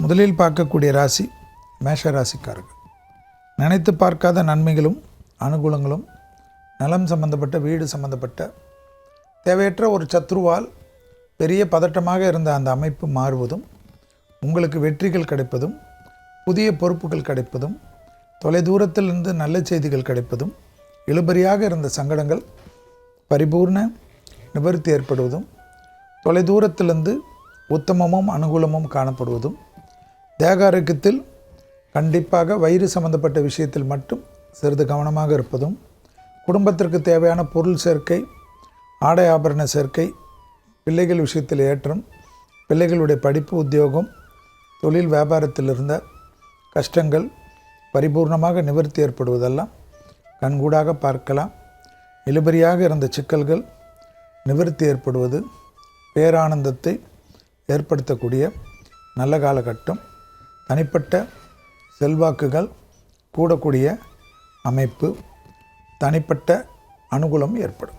முதலில் பார்க்கக்கூடிய ராசி மேஷ ராசிக்காரர்கள். நினைத்து பார்க்காத நன்மைகளும் அனுகூலங்களும், நலம் சம்பந்தப்பட்ட, வீடு சம்பந்தப்பட்ட தேவையற்ற ஒரு சத்ருவால் பெரிய பதட்டமாக இருந்த அந்த அமைப்பு மாறுவதும், உங்களுக்கு வெற்றிகள் கிடைப்பதும், புதிய பொறுப்புகள் கிடைப்பதும், தொலைதூரத்திலிருந்து நல்ல செய்திகள் கிடைப்பதும், இழுபறியாக இருந்த சங்கடங்கள் பரிபூர்ண நிவர்த்தி ஏற்படுவதும், தொலைதூரத்திலிருந்து உத்தமமும் அனுகூலமும் காணப்படுவதும், தேக ஆரோக்கியத்தில் கண்டிப்பாக வயிறு சம்பந்தப்பட்ட விஷயத்தில் மட்டும் சிறிது கவனமாக இருப்பதும், குடும்பத்திற்கு தேவையான பொருள் சேர்க்கை, ஆடை ஆபரண சேர்க்கை, பிள்ளைகள் விஷயத்தில் ஏற்றம், பிள்ளைகளுடைய படிப்பு, உத்தியோகம், தொழில் வியாபாரத்தில் இருந்த கஷ்டங்கள் பரிபூர்ணமாக நிவர்த்தி ஏற்படுவதெல்லாம் கண்கூடாக பார்க்கலாம். இழுபறியாக இருந்த சிக்கல்கள் நிவர்த்தி ஏற்படுவது பேரானந்தத்தை ஏற்படுத்தக்கூடிய நல்ல காலகட்டம். தனிப்பட்ட செல்வாக்குகள் கூடக்கூடிய அமைப்பு, தனிப்பட்ட அனுகூலம் ஏற்படும்.